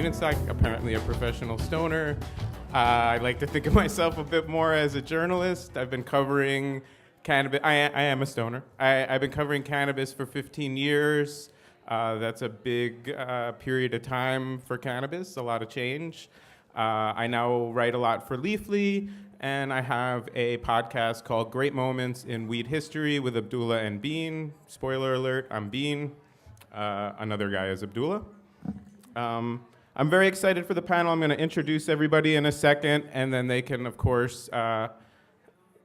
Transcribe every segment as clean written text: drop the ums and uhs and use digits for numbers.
inside, apparently a professional stoner. I like to think of myself a bit more as a journalist. I've been covering cannabis. I am a stoner. I've been covering cannabis for 15 years. That's a big period of time for cannabis, a lot of change. I now write a lot for Leafly, and I have a podcast called Great Moments in Weed History with Abdullah and Bean. Spoiler alert, I'm Bean. Another guy is Abdullah. I'm very excited for the panel. I'm going to introduce everybody in a second, and then they can, of course,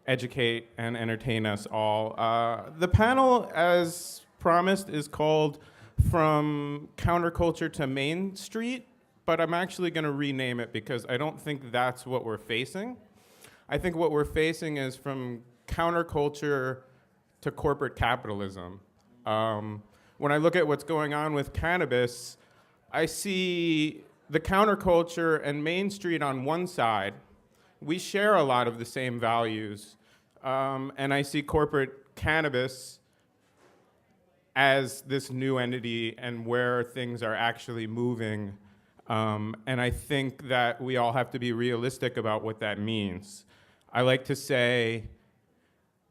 educate and entertain us all. The panel, as promised, is called From Counterculture to Main Street, but I'm actually going to rename it because I don't think that's what we're facing. I think what we're facing is from counterculture to corporate capitalism. When I look at what's going on with cannabis, I see the counterculture and Main Street on one side. We share a lot of the same values. And I see corporate cannabis as this new entity and where things are actually moving. And I think that we all have to be realistic about what that means. I like to say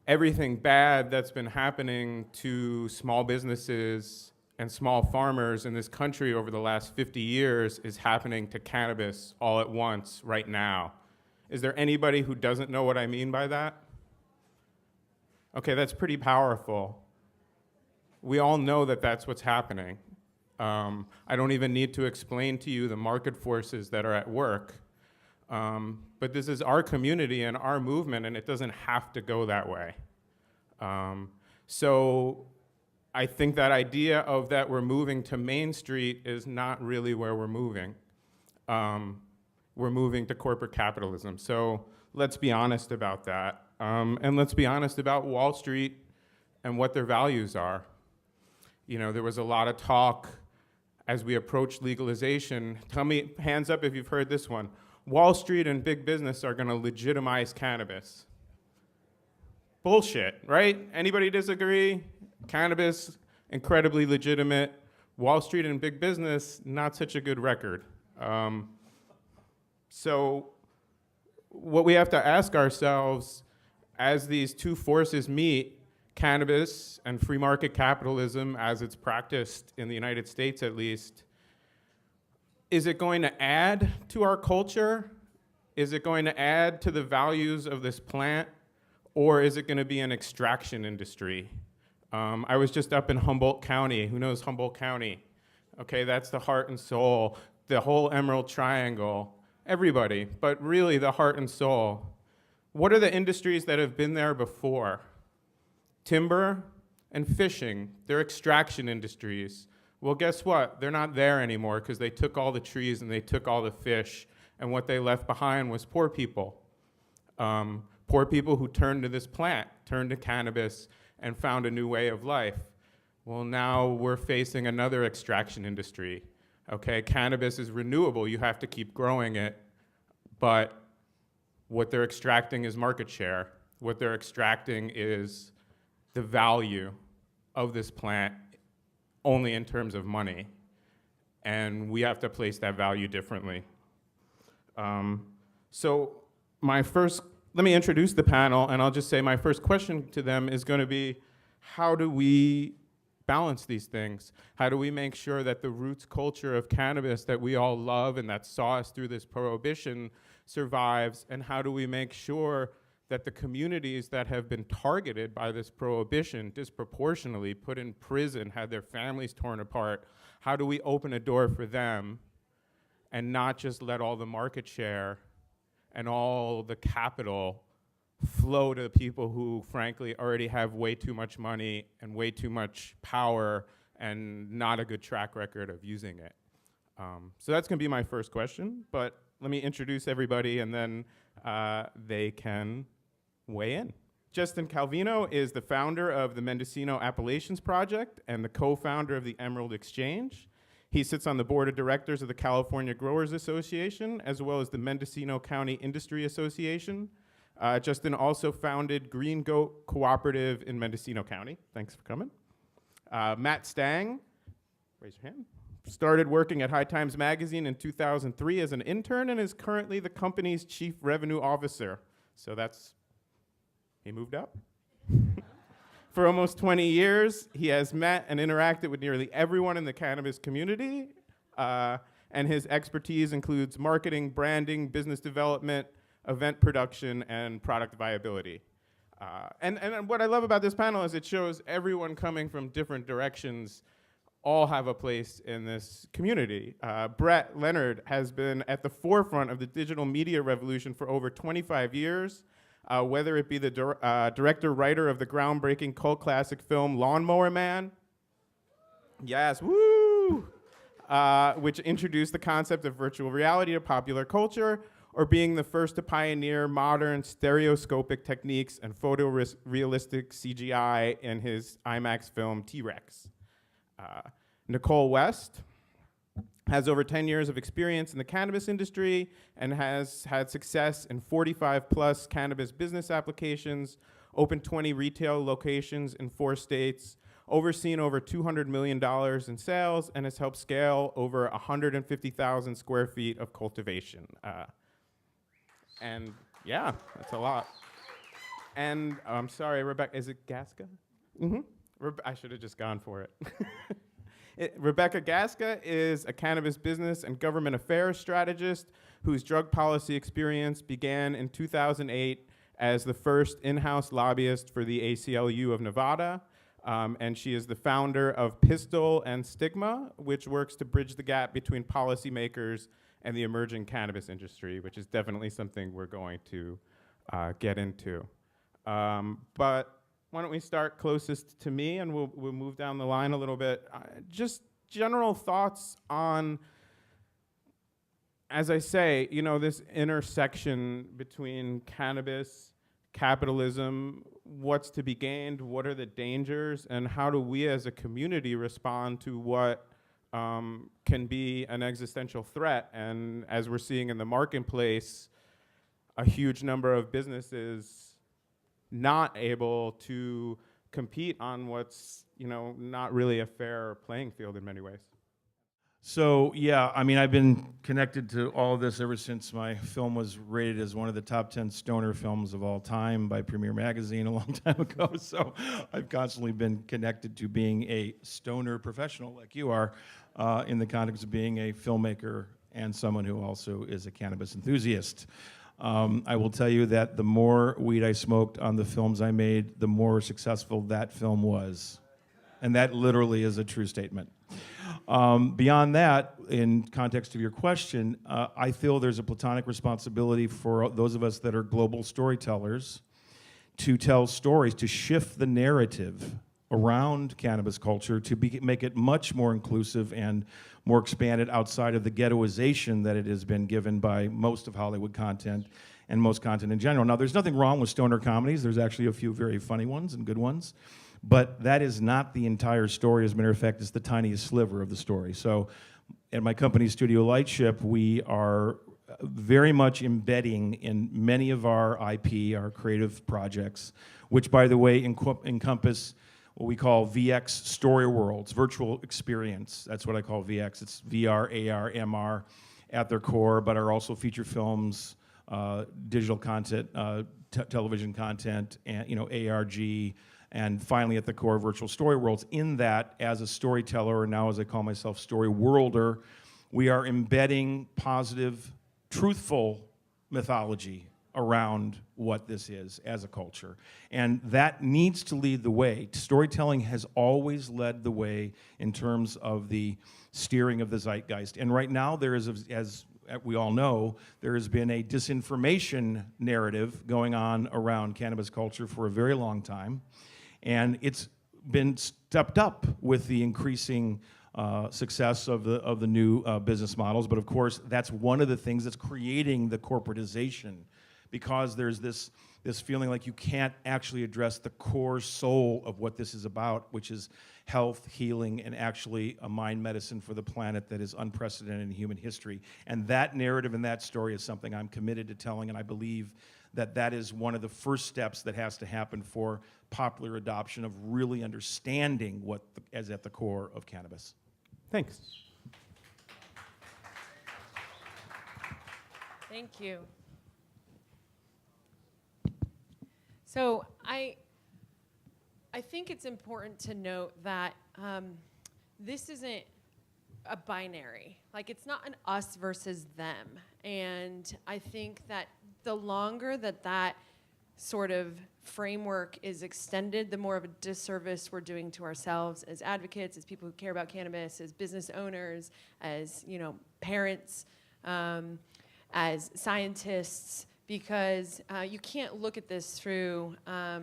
everything bad that's been happening to small businesses and small farmers in this country over the last 50 years is happening to cannabis all at once right now. Is there anybody who doesn't know what I mean by that? Okay, that's pretty powerful. We all know that that's what's happening. I don't even need to explain to you the market forces that are at work. But this is our community and our movement, and it doesn't have to go that way. So I think that idea of that we're moving to Main Street is not really where we're moving. We're moving to corporate capitalism. So let's be honest about that. And let's be honest about Wall Street and what their values are. You know, there was a lot of talk as we approach legalization. Tell me, hands up if you've heard this one. Wall Street and big business are gonna legitimize cannabis. Bullshit, right? Anybody disagree? Cannabis, incredibly legitimate. Wall Street and big business, not such a good record. So what we have to ask ourselves as these two forces meet, cannabis and free market capitalism as it's practiced in the United States at least, is it going to add to our culture? Is it going to add to the values of this plant? Or is it going to be an extraction industry? I was just up in Humboldt County. Who knows Humboldt County? Okay, that's the heart and soul, the whole Emerald Triangle, everybody, but really the heart and soul. What are the industries that have been there before? Timber and fishing, they're extraction industries. Well, guess what? They're not there anymore because they took all the trees and they took all the fish, and what they left behind was poor people. Poor people who turned to this plant, turned to cannabis, and found a new way of life. Well, now we're facing another extraction industry. Okay, cannabis is renewable. You have to keep growing it, but what they're extracting is market share. What they're extracting is the value of this plant only in terms of money. And we have to place that value differently. Let me introduce the panel, and I'll just say my first question to them is going to be, how do we balance these things? How do we make sure that the roots culture of cannabis that we all love and that saw us through this prohibition survives? And how do we make sure that the communities that have been targeted by this prohibition, disproportionately put in prison, had their families torn apart, how do we open a door for them and not just let all the market share and all the capital flow to people who, frankly, already have way too much money and way too much power and not a good track record of using it? So that's going to be my first question, but let me introduce everybody, and then they can weigh in. Justin Calvino is the founder of the Mendocino Appellations Project and the co-founder of the Emerald Exchange. He sits on the board of directors of the California Growers Association, as well as the Mendocino County Industry Association. Justin also founded Green Goat Cooperative in Mendocino County. Thanks for coming. Matt Stang, raise your hand. started working at High Times Magazine in 2003 as an intern and is currently the company's chief revenue officer. So he moved up. For almost 20 years, he has met and interacted with nearly everyone in the cannabis community, and his expertise includes marketing, branding, business development, event production, and product viability. And what I love about this panel is it shows everyone coming from different directions all have a place in this community. Brett Leonard has been at the forefront of the digital media revolution for over 25 years, whether it be the director-writer of the groundbreaking cult classic film Lawnmower Man, yes, woo, which introduced the concept of virtual reality to popular culture, or being the first to pioneer modern stereoscopic techniques and photorealistic CGI in his IMAX film T-Rex. Nichole West has over 10 years of experience in the cannabis industry and has had success in 45 plus cannabis business applications, opened 20 retail locations in 4 states, overseen over $200 million in sales, and has helped scale over 150,000 square feet of cultivation. And yeah, that's a lot. And I'm sorry, Rebecca, is it Gasca? Mm-hmm. I should have just gone for it. Rebecca Gasca is a cannabis business and government affairs strategist whose drug policy experience began in 2008 as the first in-house lobbyist for the ACLU of Nevada. And she is the founder of Pistol and Stigma, which works to bridge the gap between policymakers and the emerging cannabis industry, which is definitely something we're going to get into. But why don't we start closest to me, and we'll move down the line a little bit. Just general thoughts on, as I say, this intersection between cannabis, capitalism, what's to be gained, what are the dangers, and how do we as a community respond to what can be an existential threat? And as we're seeing in the marketplace, a huge number of businesses not able to compete on what's, not really a fair playing field in many ways. So, yeah, I mean, I've been connected to all of this ever since my film was rated as one of the top 10 stoner films of all time by Premiere Magazine a long time ago. So I've constantly been connected to being a stoner professional like you are, in the context of being a filmmaker and someone who also is a cannabis enthusiast. I will tell you that the more weed I smoked on the films I made, the more successful that film was. And that literally is a true statement. Beyond that, in context of your question, I feel there's a platonic responsibility for those of us that are global storytellers to tell stories, to shift the narrative around cannabis culture, to make it much more inclusive and more expanded outside of the ghettoization that it has been given by most of Hollywood content and most content in general. Now, there's nothing wrong with stoner comedies. There's actually a few very funny ones and good ones. But that is not the entire story. As a matter of fact, it's the tiniest sliver of the story. So at my company, Studio Lightship, we are very much embedding in many of our IP, our creative projects, which, by the way, encompass what we call VX story worlds, virtual experience. That's what I call VX. It's VR, AR, MR at their core, but are also feature films, digital content, television content, and ARG, and finally at the core, virtual story worlds. In that, as a storyteller, or now as I call myself, story worlder, we are embedding positive, truthful mythology around what this is as a culture. And that needs to lead the way. Storytelling has always led the way in terms of the steering of the zeitgeist. And right now there is, as we all know, there has been a disinformation narrative going on around cannabis culture for a very long time. And it's been stepped up with the increasing success of the new business models. But of course, that's one of the things that's creating the corporatization, because there's this feeling like you can't actually address the core soul of what this is about, which is health, healing, and actually a mind medicine for the planet that is unprecedented in human history. And that narrative and that story is something I'm committed to telling, and I believe that that is one of the first steps that has to happen for popular adoption of really understanding what is at the core of cannabis. Thanks. Thank you. So I think it's important to note that this isn't a binary. Like, it's not an us versus them. And I think that the longer that sort of framework is extended, the more of a disservice we're doing to ourselves as advocates, as people who care about cannabis, as business owners, as parents, as scientists, because you can't look at this through a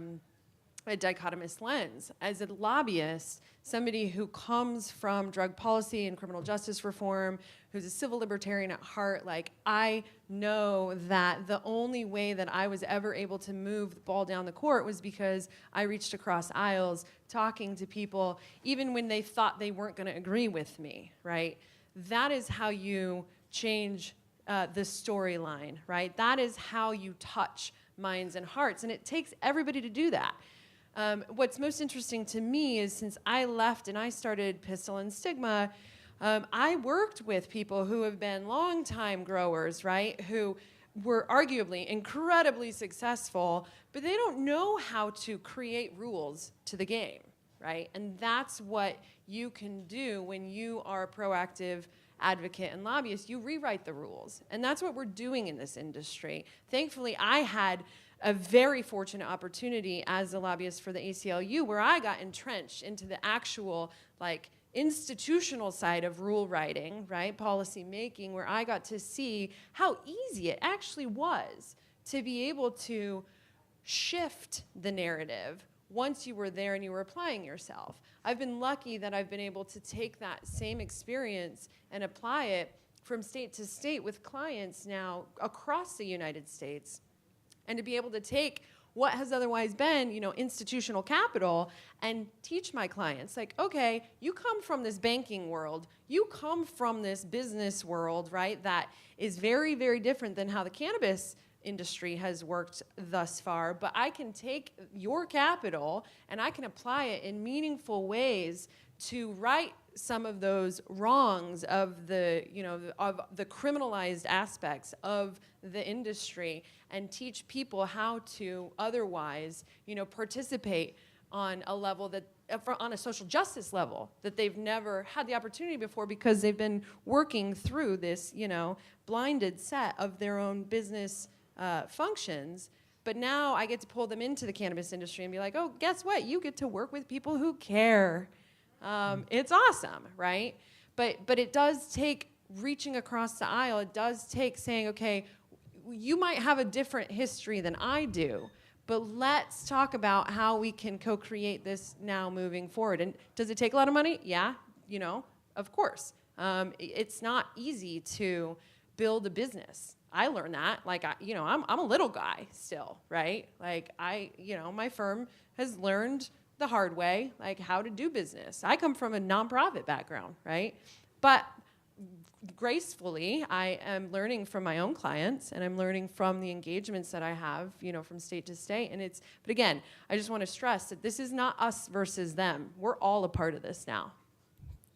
dichotomous lens. As a lobbyist, somebody who comes from drug policy and criminal justice reform, who's a civil libertarian at heart, like, I know that the only way that I was ever able to move the ball down the court was because I reached across aisles, talking to people, even when they thought they weren't gonna agree with me, right? That is how you change the storyline, right? That is how you touch minds and hearts, and it takes everybody to do that. What's most interesting to me is, since I left and I started Pistol and Stigma, I worked with people who have been longtime growers, right? Who were arguably incredibly successful, but they don't know how to create rules to the game, right? And that's what you can do when you are a proactive advocate and lobbyist. You rewrite the rules. And that's what we're doing in this industry. Thankfully, I had a very fortunate opportunity as a lobbyist for the ACLU, where I got entrenched into the actual, like, institutional side of rule writing, right, policy making, where I got to see how easy it actually was to be able to shift the narrative once you were there and you were applying yourself. I've been lucky that I've been able to take that same experience and apply it from state to state with clients now across the United States, and to be able to take what has otherwise been, institutional capital, and teach my clients, like, okay, you come from this banking world, you come from this business world, right, that is very, very different than how the cannabis industry has worked thus far, but I can take your capital and I can apply it in meaningful ways to right some of those wrongs of the criminalized aspects of the industry, and teach people how to otherwise, participate on a level that, on a social justice level, that they've never had the opportunity before, because they've been working through this, blinded set of their own business functions. But now I get to pull them into the cannabis industry and be like, oh, guess what? You get to work with people who care. It's awesome, right? But it does take reaching across the aisle. It does take saying, okay, you might have a different history than I do, but let's talk about how we can co-create this now moving forward. And does it take a lot of money? Yeah, of course. It's not easy to build a business. I learned that, like, I'm a little guy still, right? Like, my firm has learned the hard way, like, how to do business. I come from a nonprofit background, right? But gracefully, I am learning from my own clients, and I'm learning from the engagements that I have, from state to state. But again, I just want to stress that this is not us versus them. We're all a part of this now.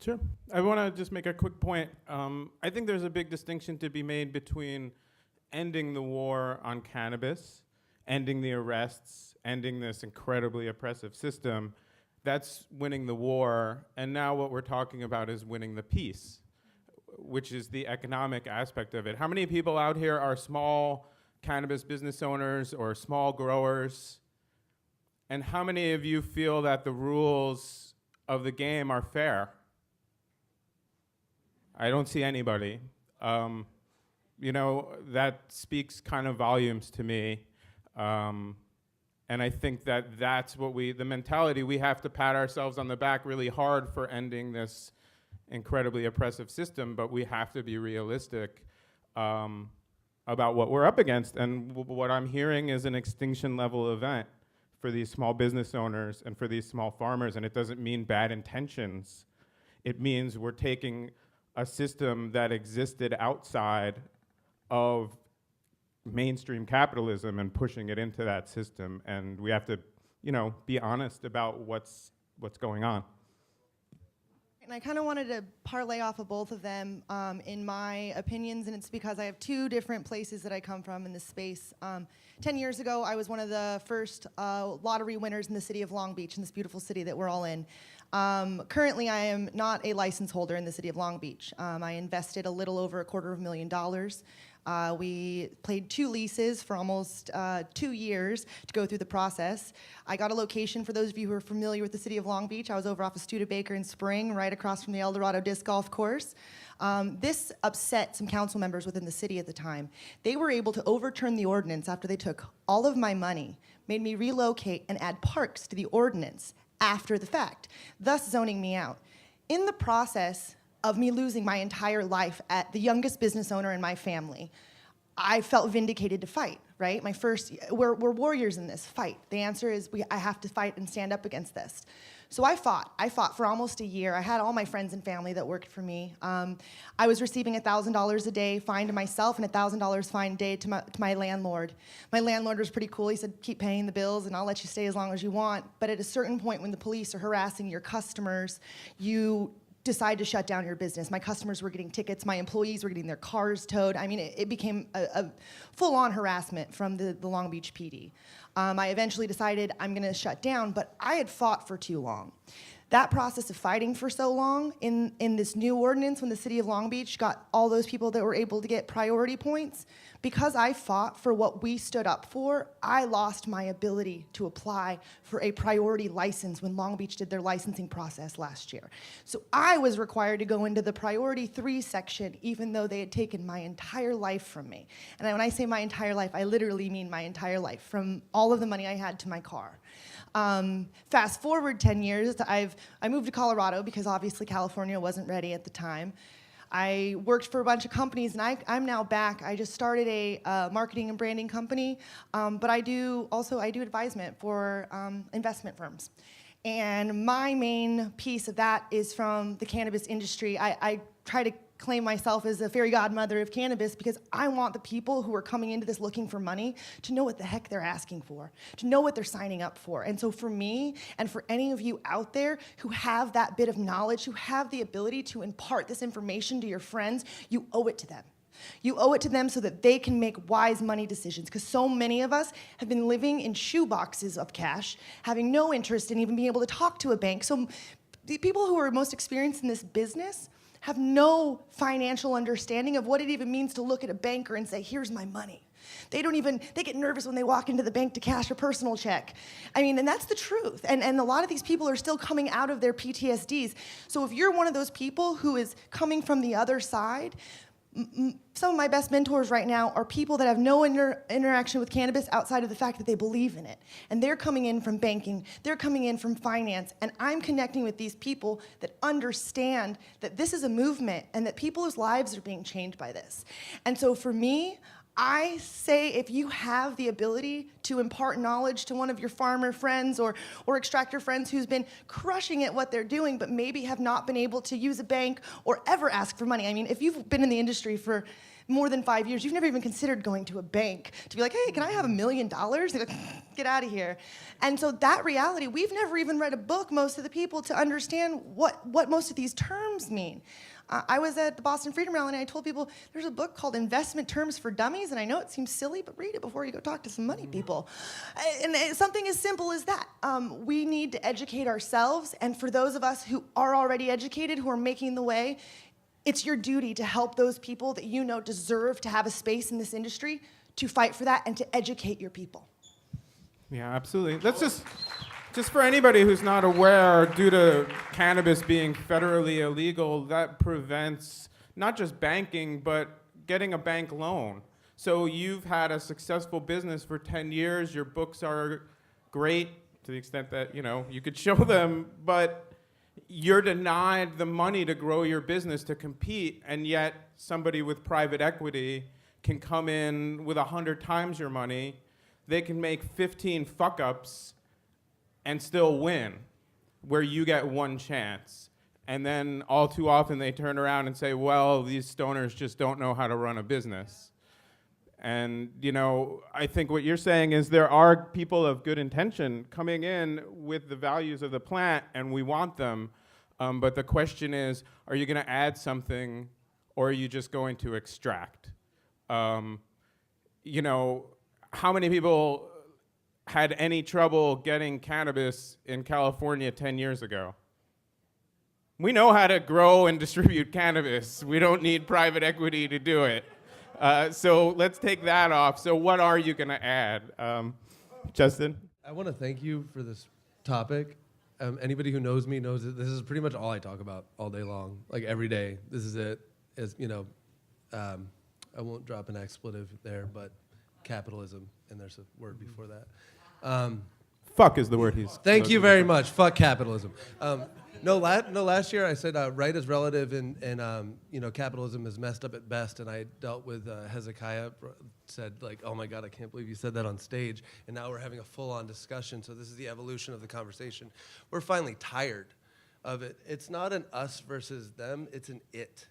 Sure. I want to just make a quick point. I think there's a big distinction to be made between ending the war on cannabis, ending the arrests, ending this incredibly oppressive system. That's winning the war. And now what we're talking about is winning the peace, which is the economic aspect of it. How many people out here are small cannabis business owners or small growers? And how many of you feel that the rules of the game are fair? I don't see anybody. That speaks kind of volumes to me. And I think that that's what the mentality, we have to pat ourselves on the back really hard for ending this incredibly oppressive system, but we have to be realistic about what we're up against. And what I'm hearing is an extinction level event for these small business owners and for these small farmers, and it doesn't mean bad intentions. It means we're taking a system that existed outside of mainstream capitalism and pushing it into that system, and we have to, be honest about what's going on. And I kind of wanted to parlay off of both of them in my opinions, and it's because I have two different places that I come from in this space. 10 years ago, I was one of the first lottery winners in the city of Long Beach, in this beautiful city that we're all in. Currently, I am not a license holder in the city of Long Beach. I invested a little over $250,000. We played 2 leases for almost 2 years to go through the process. I got a location, for those of you who are familiar with the city of Long Beach. I was over off of Studebaker and Spring, right across from the El Dorado Disc Golf Course. This upset some council members within the city at the time. They were able to overturn the ordinance after they took all of my money, made me relocate and add parks to the ordinance after the fact, thus zoning me out. In the process of me losing my entire life at the youngest business owner in my family, I felt vindicated to fight, right? We're warriors in this fight. The answer is I have to fight and stand up against this. So I fought for almost a year. I had all my friends and family that worked for me. I was receiving $1,000 a day fine to myself and $1,000 fine a day to my landlord. My landlord was pretty cool. He said, keep paying the bills and I'll let you stay as long as you want. But at a certain point when the police are harassing your customers, you decide to shut down your business. My customers were getting tickets, my employees were getting their cars towed. I mean, it became a full-on harassment from the Long Beach PD. I eventually decided I'm gonna shut down, but I had fought for too long. That process of fighting for so long in this new ordinance, when the city of Long Beach got all those people that were able to get priority points, because I fought for what we stood up for, I lost my ability to apply for a priority license when Long Beach did their licensing process last year. So I was required to go into the priority 3 section, even though they had taken my entire life from me. And when I say my entire life, I literally mean my entire life, from all of the money I had to my car. Fast forward 10 years, I moved to Colorado because obviously California wasn't ready at the time. I worked for a bunch of companies, and I'm now back. I just started a marketing and branding company, but I do advisement for investment firms. And my main piece of that is from the cannabis industry. I try to claim myself as a fairy godmother of cannabis because I want the people who are coming into this looking for money to know what the heck they're asking for, to know what they're signing up for. And so for me, and for any of you out there who have that bit of knowledge, who have the ability to impart this information to your friends, you owe it to them. You owe it to them so that they can make wise money decisions, because so many of us have been living in shoeboxes of cash, having no interest in even being able to talk to a bank. So the people who are most experienced in this business have no financial understanding of what it even means to look at a banker and say, here's my money. They get nervous when they walk into the bank to cash a personal check. I mean, and that's the truth. And a lot of these people are still coming out of their PTSDs. So if you're one of those people who is coming from the other side, some of my best mentors right now are people that have no interaction with cannabis outside of the fact that they believe in it. And they're coming in from banking, they're coming in from finance, and I'm connecting with these people that understand that this is a movement and that people's lives are being changed by this. And so for me, I say if you have the ability to impart knowledge to one of your farmer friends or extractor friends who's been crushing at what they're doing but maybe have not been able to use a bank or ever ask for money. I mean, if you've been in the industry for more than 5 years, you've never even considered going to a bank to be like, hey, can I have $1 million? They're like, get out of here. And so that reality, we've never even read a book, most of the people, to understand what most of these terms mean. I was at the Boston Freedom Rally and I told people there's a book called Investment Terms for Dummies, and I know it seems silly, but read it before you go talk to some money people. And something as simple as that. We need to educate ourselves, and for those of us who are already educated, who are making the way, it's your duty to help those people that you know deserve to have a space in this industry to fight for that and to educate your people. Yeah, absolutely. Let's just for anybody who's not aware, due to cannabis being federally illegal, that prevents not just banking, but getting a bank loan. So you've had a successful business for 10 years. Your books are great to the extent that, you could show them, but you're denied the money to grow your business, to compete, and yet somebody with private equity can come in with 100 times your money. They can make 15 fuck-ups and still win, where you get one chance. And then all too often they turn around and say, well, these stoners just don't know how to run a business. And, I think what you're saying is there are people of good intention coming in with the values of the plant, and we want them. But the question is, are you going to add something, or are you just going to extract? You know, how many people had any trouble getting cannabis in California 10 years ago? We know how to grow and distribute cannabis. We don't need private equity to do it. So let's take that off. So what are you going to add? Justin? I want to thank you for this topic. Anybody who knows me knows that this is pretty much all I talk about all day long, like every day. This is it. Is I won't drop an expletive there, but capitalism, and there's a word before that. Fuck is the word he's... Thank you very much. Fuck capitalism. Last year I said right is relative, and capitalism is messed up at best. And I dealt with Hezekiah, said like, oh my God, I can't believe you said that on stage. And now we're having a full-on discussion. So this is the evolution of the conversation. We're finally tired of it. It's not an us versus them. It's an it.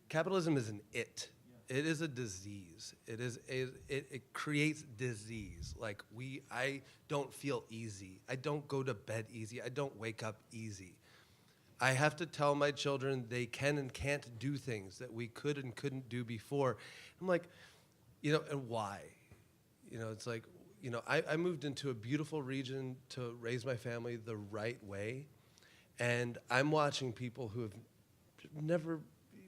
Capitalism is an it. It is a disease. It creates disease. Like I don't feel easy. I don't go to bed easy. I don't wake up easy. I have to tell my children they can and can't do things that we could and couldn't do before. I'm like, and why? It's like, I moved into a beautiful region to raise my family the right way. And I'm watching people who have never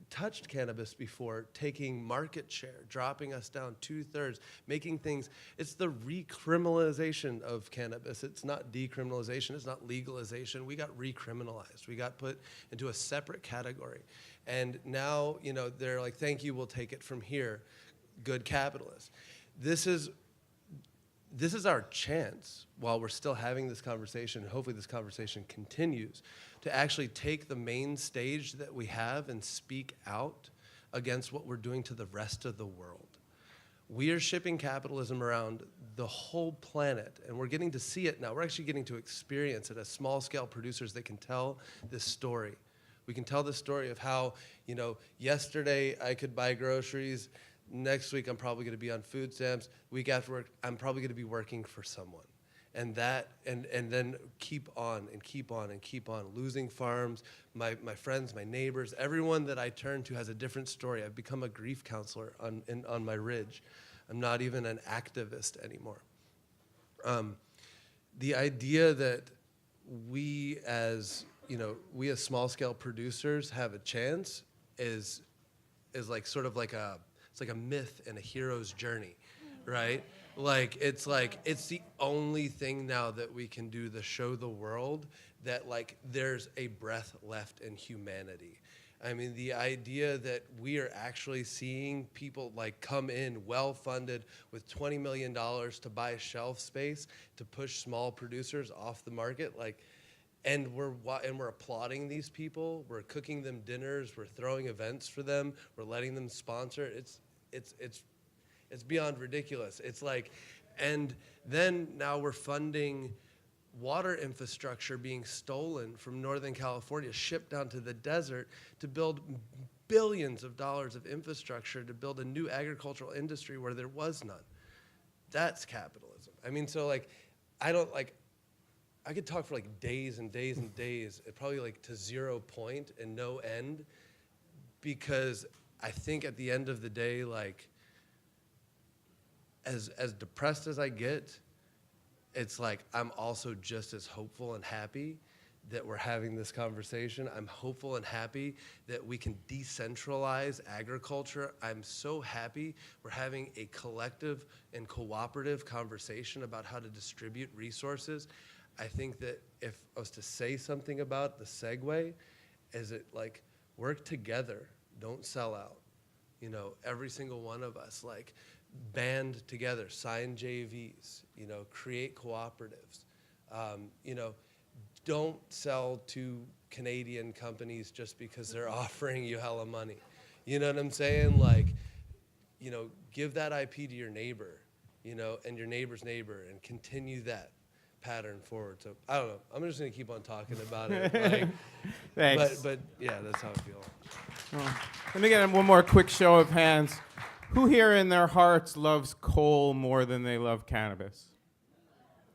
touched cannabis before, taking market share, dropping us down 2/3, making things, it's the recriminalization of cannabis. It's not decriminalization, it's not legalization. We got recriminalized. We got put into a separate category. And now, they're like, thank you, we'll take it from here. Good capitalists. This is our chance, while we're still having this conversation, and hopefully this conversation continues, to actually take the main stage that we have and speak out against what we're doing to the rest of the world. We are shipping capitalism around the whole planet, and we're getting to see it now. We're actually getting to experience it as small-scale producers that can tell this story. We can tell the story of how, yesterday I could buy groceries. Next week, I'm probably going to be on food stamps. Week after work, I'm probably going to be working for someone. And then keep on and keep on and keep on. Losing farms, my friends, my neighbors, everyone that I turn to has a different story. I've become a grief counselor on my ridge. I'm not even an activist anymore. The idea that we as small-scale producers have a chance is like sort of like it's like a myth and a hero's journey, right? It's the only thing now that we can do to show the world that there's a breath left in humanity. I mean, the idea that we are actually seeing people come in well-funded with $20 million to buy shelf space to push small producers off the market, and we're applauding these people. We're cooking them dinners. We're throwing events for them. We're letting them sponsor. It's beyond ridiculous. And then now we're funding water infrastructure being stolen from Northern California, shipped down to the desert to build billions of dollars of infrastructure to build a new agricultural industry where there was none. That's capitalism. I mean, so I could talk for days and days and days, probably to zero point and no end, because I think at the end of the day, as depressed as I get, it's I'm also just as hopeful and happy that we're having this conversation. I'm hopeful and happy that we can decentralize agriculture. I'm so happy we're having a collective and cooperative conversation about how to distribute resources. I think that if I was to say something about the segue, is it work together, don't sell out. Every single one of us, band together, sign JVs, create cooperatives. Don't sell to Canadian companies just because they're offering you hella money. You know what I'm saying? Give that IP to your neighbor, and your neighbor's neighbor, and continue that pattern forward. So I don't know. I'm just gonna keep on talking about it. Thanks. But yeah, that's how I feel. Well, let me get one more quick show of hands. Who here in their hearts loves coal more than they love cannabis?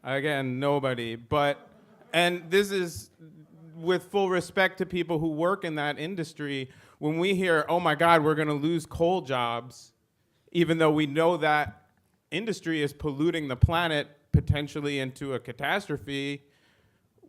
Again, nobody. And this is with full respect to people who work in that industry, when we hear, oh my God, we're going to lose coal jobs, even though we know that industry is polluting the planet potentially into a catastrophe,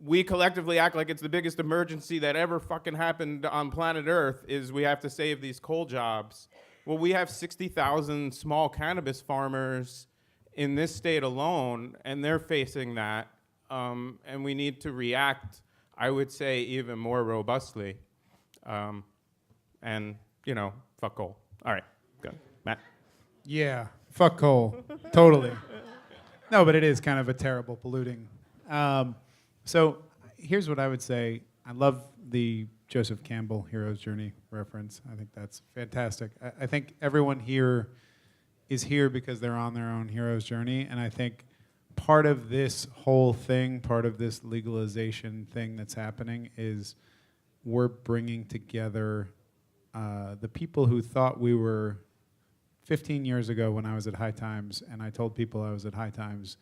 we collectively act like it's the biggest emergency that ever fucking happened on planet Earth is we have to save these coal jobs. Well, we have 60,000 small cannabis farmers in this state alone, and they're facing that. And we need to react, I would say, even more robustly. And, you know, fuck coal. All right, go. Matt? Yeah, fuck coal. Totally. No, but it is kind of a terrible polluting. So here's what I would say. I love the Joseph Campbell Hero's Journey reference. I think that's fantastic. I think everyone here is here because they're on their own hero's journey, and I think part of this whole thing, part of this legalization thing that's happening is we're bringing together the people who thought we were 15 years ago when I was at High Times, and I told people I was at High Times,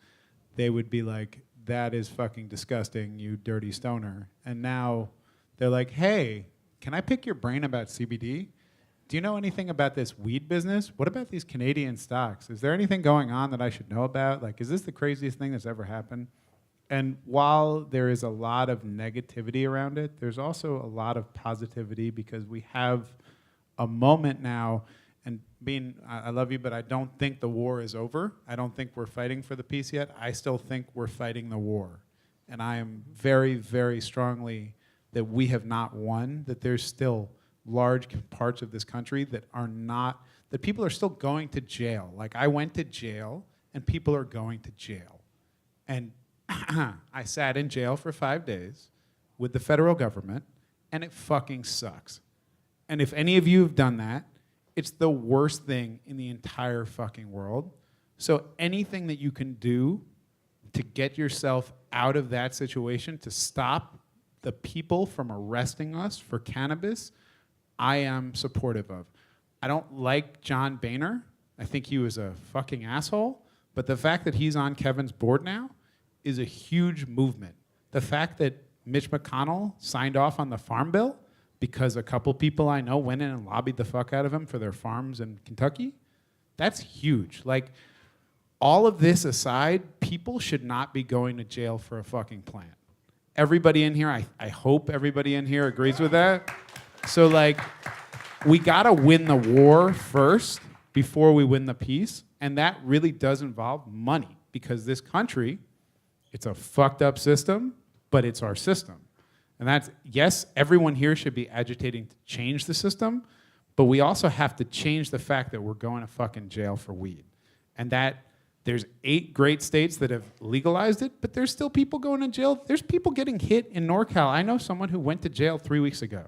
they would be like, that is fucking disgusting, you dirty stoner. And now they're like, hey, can I pick your brain about CBD? Do you know anything about this weed business? What about these Canadian stocks? Is there anything going on that I should know about? Like, is this the craziest thing that's ever happened? And while there is a lot of negativity around it, there's also a lot of positivity because we have a moment now. And being, I love you, but I don't think the war is over. I don't think we're fighting for the peace yet. I still think we're fighting the war. And I am very, very strongly that we have not won, that there's still large parts of this country that are not, that people are still going to jail. Like, I went to jail, and people are going to jail. And I sat in jail for 5 days with the federal government, and it fucking sucks. And if any of you have done that, it's the worst thing in the entire fucking world. So anything that you can do to get yourself out of that situation, to stop the people from arresting us for cannabis, I am supportive of. I don't like John Boehner. I think he was a fucking asshole. But the fact that he's on Kevin's board now is a huge movement. The fact that Mitch McConnell signed off on the Farm Bill because a couple people I know went in and lobbied the fuck out of him for their farms in Kentucky, that's huge. Like, all of this aside, people should not be going to jail for a fucking plant. Everybody in here, I hope everybody in here agrees with that. So, like, we gotta win the war first before we win the peace, and that really does involve money, because this country, it's a fucked up system, but it's our system. And that's, yes, everyone here should be agitating to change the system, but we also have to change the fact that we're going to fucking jail for weed. And that there's 8 great states that have legalized it, but there's still people going to jail. There's people getting hit in NorCal. I know someone who went to jail 3 weeks ago.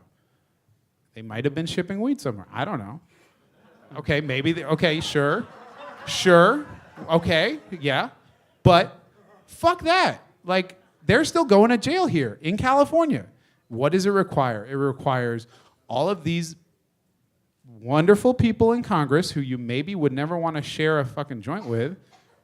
They might have been shipping weed somewhere. I don't know. Okay, maybe, okay, sure, okay, yeah. But fuck that. Like, they're still going to jail here in California. What does it require? It requires all of these wonderful people in Congress who you maybe would never want to share a fucking joint with,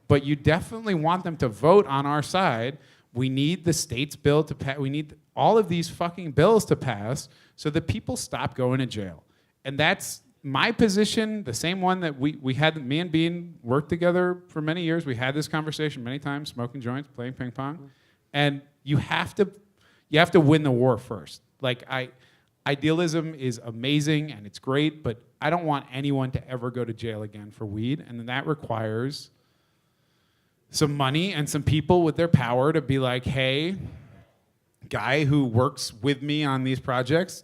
but you definitely want them to vote on our side. We need the state's bill to pass. We need all of these fucking bills to pass so that people stop going to jail. And that's my position, the same one that we had, me and Bean worked together for many years. We had this conversation many times, smoking joints, playing ping pong. And you have to win the war first. Like, idealism is amazing and it's great, but I don't want anyone to ever go to jail again for weed, and that requires some money and some people with their power to be like, hey, guy who works with me on these projects,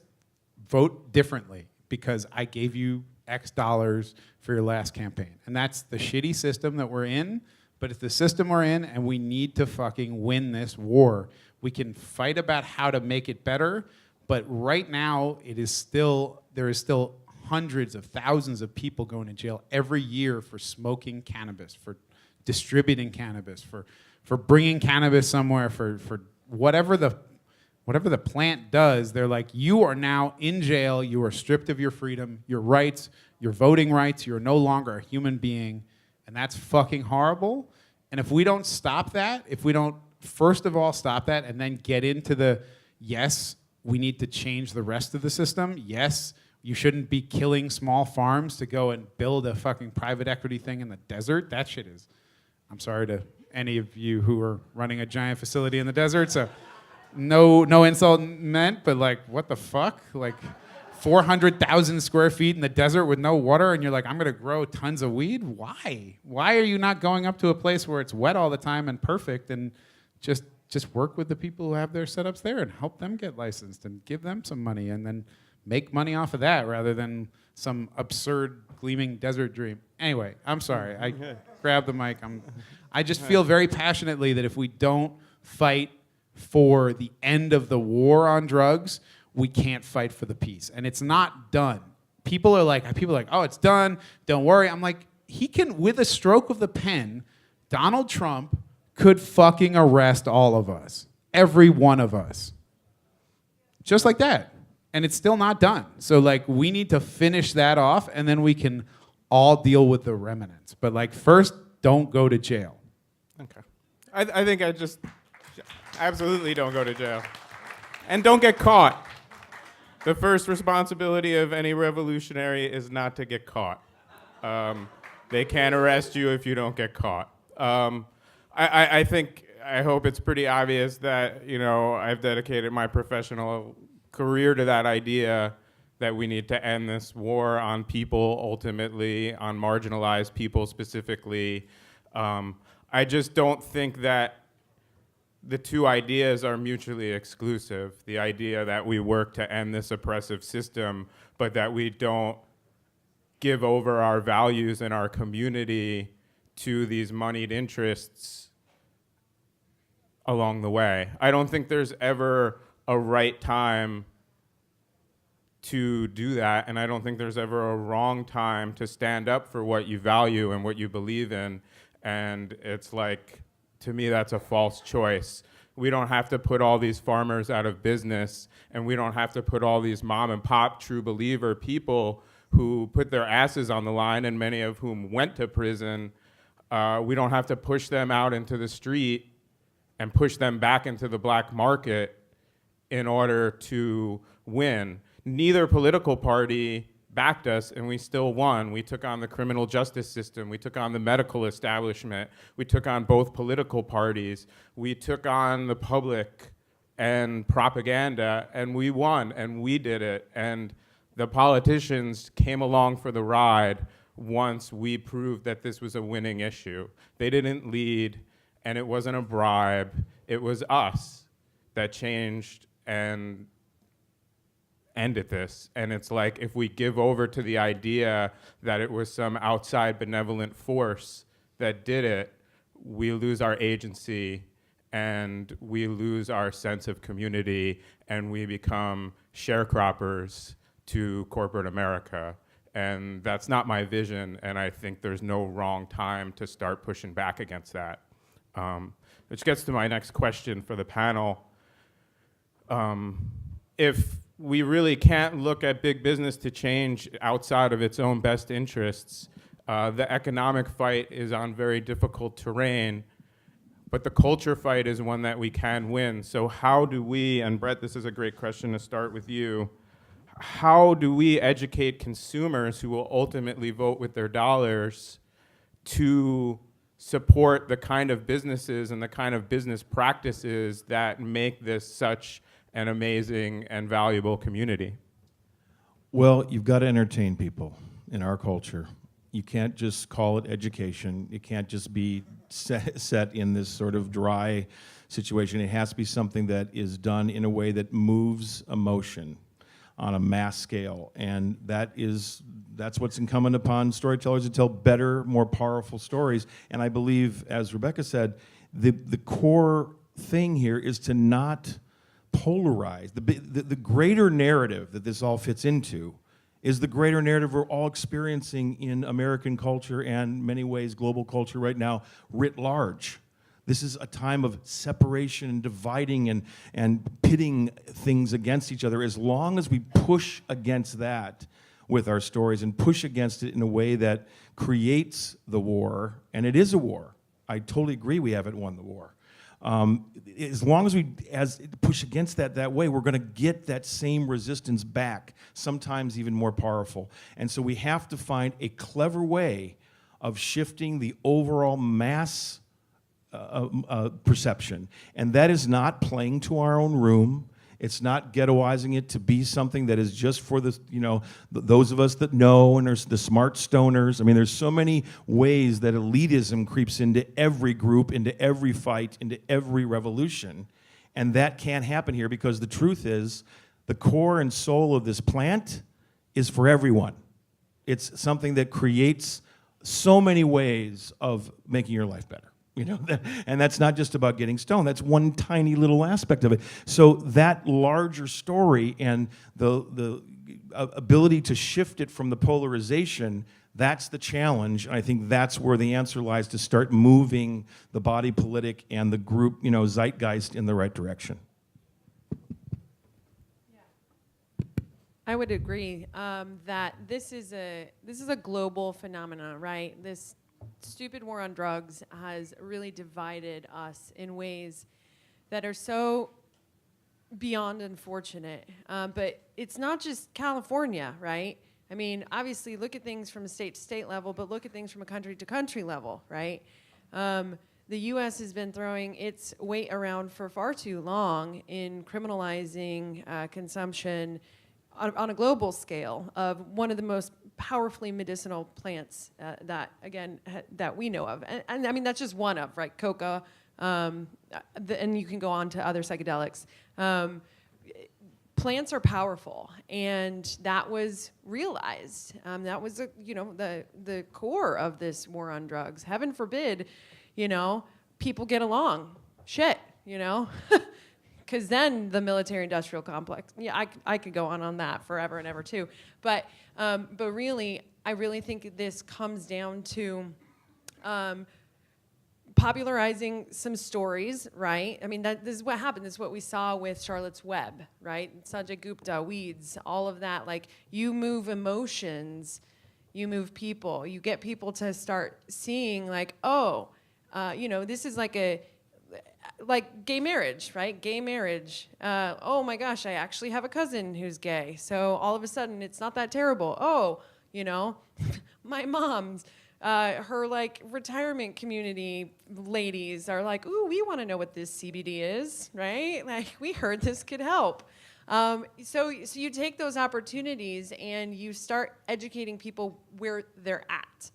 vote differently because I gave you X dollars for your last campaign. And that's the shitty system that we're in. But it's the system we're in, and we need to fucking win this war. We can fight about how to make it better, but right now there is still hundreds of thousands of people going to jail every year for smoking cannabis, for distributing cannabis, for bringing cannabis somewhere, for whatever the plant does. They're like, you are now in jail. You are stripped of your freedom, your rights, your voting rights. You are no longer a human being. And that's fucking horrible. And if we don't stop that, if we don't first of all stop that and then get into the, yes, we need to change the rest of the system. Yes, you shouldn't be killing small farms to go and build a fucking private equity thing in the desert. That shit is, I'm sorry to any of you who are running a giant facility in the desert, so no insult meant, but like, what the fuck? Like 400,000 square feet in the desert with no water, and you're like, I'm gonna grow tons of weed? Why? Why are you not going up to a place where it's wet all the time and perfect and just work with the people who have their setups there and help them get licensed and give them some money and then make money off of that rather than some absurd gleaming desert dream. Anyway, I'm sorry. I grabbed the mic. I just feel very passionately that if we don't fight for the end of the war on drugs, we can't fight for the peace. And it's not done. People are like, oh, it's done. Don't worry. I'm like, he can, with a stroke of the pen, Donald Trump could fucking arrest all of us. Every one of us. Just like that. And it's still not done. So like we need to finish that off and then we can all deal with the remnants. But like first, don't go to jail. Okay. I think I just absolutely don't go to jail. And don't get caught. The first responsibility of any revolutionary is not to get caught. They can't arrest you if you don't get caught. I think, I hope it's pretty obvious that, you know, I've dedicated my professional career to that idea that we need to end this war on people ultimately, on marginalized people specifically. I just don't think that the two ideas are mutually exclusive. The idea that we work to end this oppressive system, but that we don't give over our values and our community to these moneyed interests along the way. I don't think there's ever a right time to do that, and I don't think there's ever a wrong time to stand up for what you value and what you believe in. And it's like, to me, that's a false choice. We don't have to put all these farmers out of business, and we don't have to put all these mom and pop true believer people who put their asses on the line, and many of whom went to prison. We don't have to push them out into the street and push them back into the black market in order to win. Neither political party backed us, and we still won. We took on the criminal justice system. We took on the medical establishment. We took on both political parties. We took on the public and propaganda, and we won, and we did it. And the politicians came along for the ride once we proved that this was a winning issue. They didn't lead, and it wasn't a bribe. It was us that changed and ended this. And it's like, if we give over to the idea that it was some outside benevolent force that did it, we lose our agency and we lose our sense of community, and we become sharecroppers to corporate America. And that's not my vision, and I think there's no wrong time to start pushing back against that. Which gets to my next question for the panel. If we really can't look at big business to change outside of its own best interests, the economic fight is on very difficult terrain, but the culture fight is one that we can win. So how do we, and Brett, this is a great question to start with you, how do we educate consumers who will ultimately vote with their dollars to support the kind of businesses and the kind of business practices that make this such an amazing and valuable community? Well, you've got to entertain people in our culture. You can't just call it education. It can't just be set in this sort of dry situation. It has to be something that is done in a way that moves emotion on a mass scale. And that's what's incumbent upon storytellers to tell better, more powerful stories. And I believe, as Rebecca said, the core thing here is to not polarize. The greater narrative that this all fits into is the greater narrative we're all experiencing in American culture and in many ways global culture right now writ large. This is a time of separation and dividing and pitting things against each other. As long as we push against that with our stories and push against it in a way that creates the war, and it is a war. I totally agree we haven't won the war. As long as we push against that way, we're going to get that same resistance back, sometimes even more powerful. And so we have to find a clever way of shifting the overall mass perception. And that is not playing to our own room. It's not ghettoizing it to be something that is just for the, those of us that know, and there's the smart stoners. I mean, there's so many ways that elitism creeps into every group, into every fight, into every revolution. And that can't happen here, because the truth is the core and soul of this plant is for everyone. It's something that creates so many ways of making your life better. And that's not just about getting stoned. That's one tiny little aspect of it. So that larger story and the ability to shift it from the polarization, that's the challenge. And I think that's where the answer lies, to start moving the body politic and the group, zeitgeist in the right direction. I would agree that this is a global phenomenon, right? This stupid war on drugs has really divided us in ways that are so beyond unfortunate. But it's not just California, right? I mean, obviously, look at things from a state to state level, but look at things from a country to country level, right? The U.S. has been throwing its weight around for far too long in criminalizing consumption on a global scale of one of the most powerfully medicinal plants that we know of. And I mean, that's just one of, right? Coca, and you can go on to other psychedelics. Plants are powerful, and that was realized. That was, the core of this war on drugs. Heaven forbid, people get along. Shit, because then the military-industrial complex. Yeah, I could go on that forever and ever too. But really, I really think this comes down to popularizing some stories, right? I mean, this is what happened. This is what we saw with Charlotte's Web, right? Sanjay Gupta, weeds, all of that. Like, you move emotions, you move people. You get people to start seeing, like, this is like gay marriage, right? Gay marriage. Oh my gosh, I actually have a cousin who's gay. So all of a sudden, it's not that terrible. Oh, my mom's, her retirement community ladies are like, ooh, we want to know what this CBD is, right? Like, we heard this could help. So you take those opportunities and you start educating people where they're at.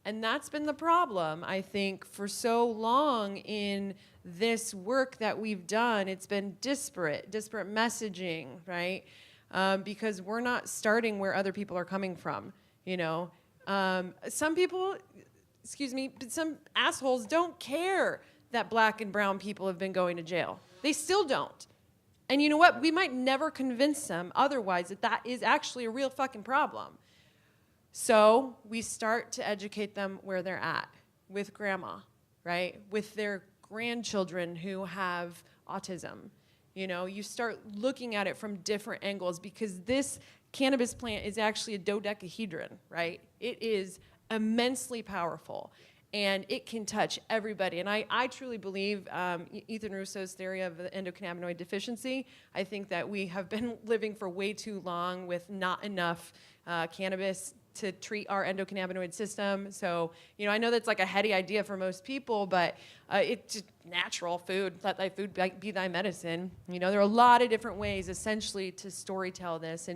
And that's been the problem, I think, for so long in this work that we've done. It's been disparate messaging, right? Because we're not starting where other people are coming from, Some people, but some assholes don't care that black and brown people have been going to jail. They still don't. And you know what? We might never convince them otherwise that is actually a real fucking problem. So we start to educate them where they're at, with grandma, right? With their grandchildren who have autism. You start looking at it from different angles, because this cannabis plant is actually a dodecahedron, right? It is immensely powerful, and it can touch everybody. And I truly believe Ethan Russo's theory of the endocannabinoid deficiency. I think that we have been living for way too long with not enough cannabis to treat our endocannabinoid system. So, I know that's like a heady idea for most people, but it's just natural food. Let thy food be thy medicine. There are a lot of different ways, essentially, to storytell this,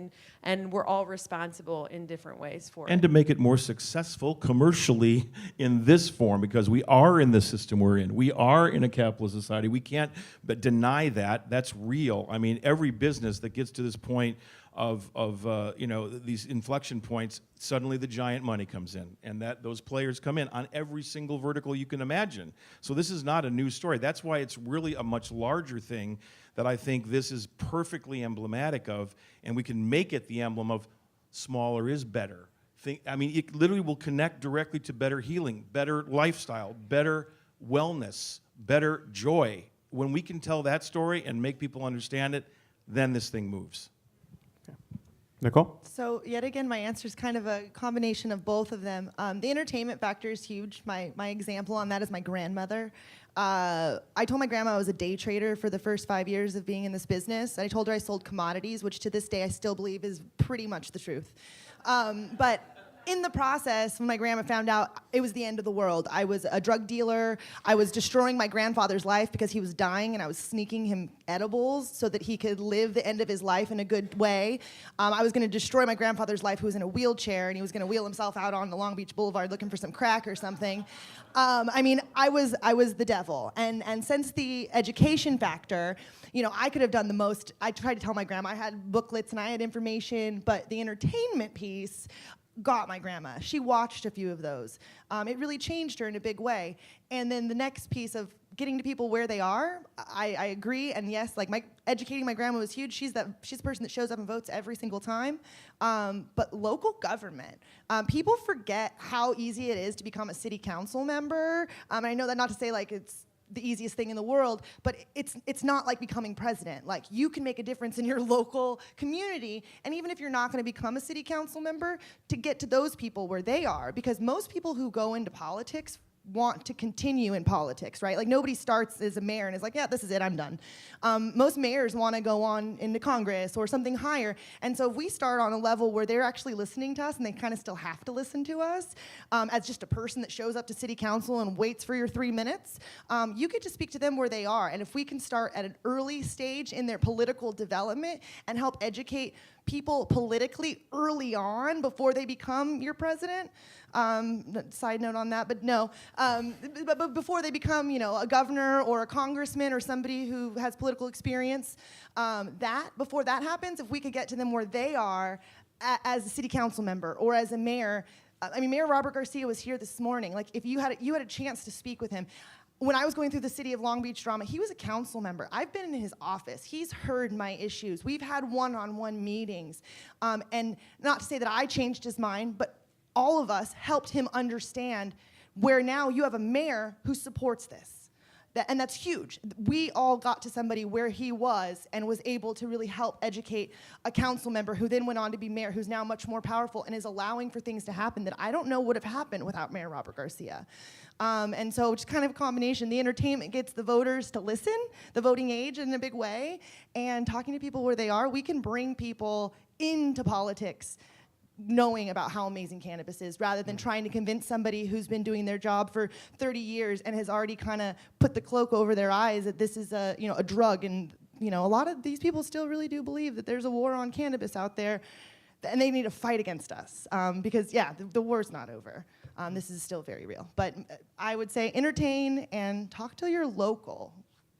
and we're all responsible in different ways for it. And to make it more successful commercially in this form, because we are in the system we're in. We are in a capitalist society. We can't but deny that. That's real. I mean, every business that gets to this point of these inflection points, suddenly the giant money comes in, and those players come in on every single vertical you can imagine. So this is not a new story. That's why it's really a much larger thing that I think this is perfectly emblematic of, and we can make it the emblem of smaller is better. It literally will connect directly to better healing, better lifestyle, better wellness, better joy. When we can tell that story and make people understand it, then this thing moves. Nichole? So yet again, my answer is kind of a combination of both of them. The entertainment factor is huge. My example on that is my grandmother. I told my grandma I was a day trader for the first 5 years of being in this business. I told her I sold commodities, which to this day I still believe is pretty much the truth. But in the process, when my grandma found out, it was the end of the world. I was a drug dealer. I was destroying my grandfather's life because he was dying, and I was sneaking him edibles so that he could live the end of his life in a good way. I was going to destroy my grandfather's life, who was in a wheelchair, and he was going to wheel himself out on the Long Beach Boulevard looking for some crack or something. I mean, I was the devil. And since the education factor, you know, I could have done the most. I tried to tell my grandma I had booklets and I had information, but the entertainment piece got my grandma. She watched a few of those. It really changed her in a big way. And then the next piece of getting to people where they are, I agree. And yes, like educating my grandma was huge. She's the person that shows up and votes every single time. But local government, people forget how easy it is to become a city council member. I know that not to say like it's the easiest thing in the world, but it's not like becoming president. Like, you can make a difference in your local community, and even if you're not going to become a city council member, to get to those people where they are, because most people who go into politics want to continue in politics, right? Like, nobody starts as a mayor and is like, yeah, this is it, I'm done. Most mayors want to go on into Congress or something higher, and so if we start on a level where they're actually listening to us, and they kind of still have to listen to us, as just a person that shows up to city council and waits for your 3 minutes, you get to speak to them where they are. And if we can start at an early stage in their political development and help educate people politically early on before they become your president. Side note on that, but no. But before they become, you know, a governor or a congressman or somebody who has political experience, before that happens, if we could get to them where they are as a city council member or as a mayor. I mean, Mayor Robert Garcia was here this morning. Like, if you had a chance to speak with him. When I was going through the City of Long Beach drama, he was a council member. I've been in his office. He's heard my issues. We've had one-on-one meetings. And not to say that I changed his mind, but all of us helped him understand where now you have a mayor who supports this. And that's huge. We all got to somebody where he was and was able to really help educate a council member who then went on to be mayor, who's now much more powerful and is allowing for things to happen that I don't know would have happened without Mayor Robert Garcia. And so just kind of a combination. The entertainment gets the voters to listen, the voting age in a big way, and talking to people where they are, we can bring people into politics knowing about how amazing cannabis is, rather than trying to convince somebody who's been doing their job for 30 years and has already kind of put the cloak over their eyes that this is a drug. And a lot of these people still really do believe that there's a war on cannabis out there, and they need to fight against us, because the war's not over. This is still very real. But I would say entertain and talk to your local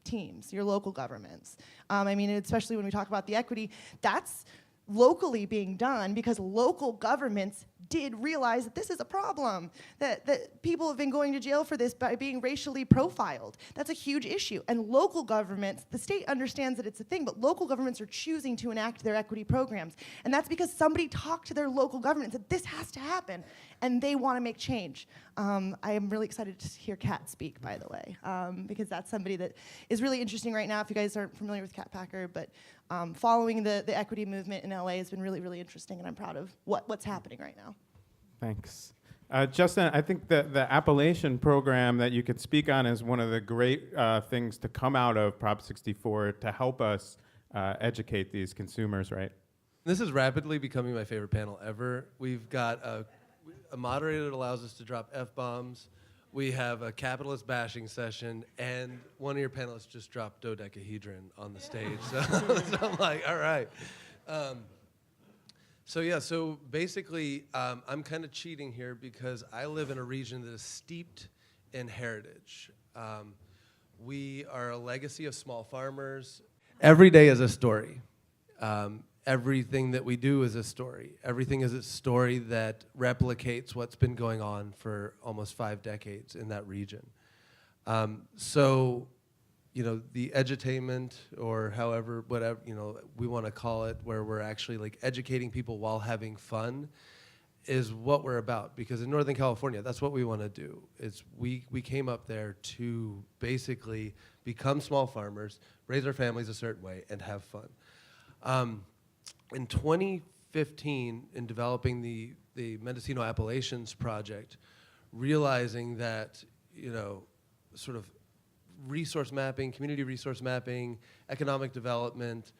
teams, your local governments. I mean, especially when we talk about the equity, that's locally being done because local governments did realize that this is a problem, that people have been going to jail for this by being racially profiled. That's a huge issue. And local governments, the state understands that it's a thing, but local governments are choosing to enact their equity programs. And that's because somebody talked to their local government and said, this has to happen, and they want to make change. I am really excited to hear Kat speak, by the way, because that's somebody that is really interesting right now, if you guys aren't familiar with Kat Packer, but following the equity movement in LA has been really, really interesting, and I'm proud of what's happening right now. Thanks. Justin, I think the Appalachian program that you could speak on is one of the great things to come out of Prop 64 to help us educate these consumers, right? This is rapidly becoming my favorite panel ever. We've got a moderator that allows us to drop F-bombs. We have a capitalist bashing session, and one of your panelists just dropped dodecahedron on the stage. So I'm like, all right. So basically, I'm kind of cheating here because I live in a region that is steeped in heritage. We are a legacy of small farmers. Every day is a story. Everything that we do is a story. Everything is a story that replicates what's been going on for almost 5 decades in that region. The edutainment, or however, whatever, we want to call it, where we're actually like educating people while having fun, is what we're about. Because in Northern California, that's what we want to do. We came up there to basically become small farmers, raise our families a certain way, and have fun. In 2015, in developing the Mendocino Appalachians project, realizing that, sort of resource mapping, community resource mapping, economic development,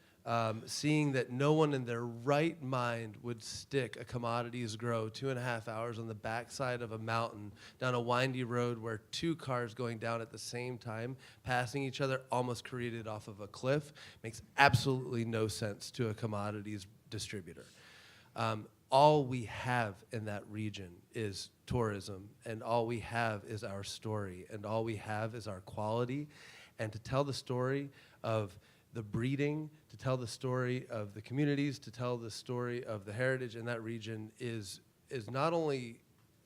seeing that no one in their right mind would stick a commodities grow 2.5 hours on the backside of a mountain down a windy road where 2 cars going down at the same time, passing each other, almost created off of a cliff, makes absolutely no sense to a commodities distributor. All we have in that region is tourism, and all we have is our story, and all we have is our quality. And to tell the story of the breeding, to tell the story of the communities, to tell the story of the heritage in that region is not only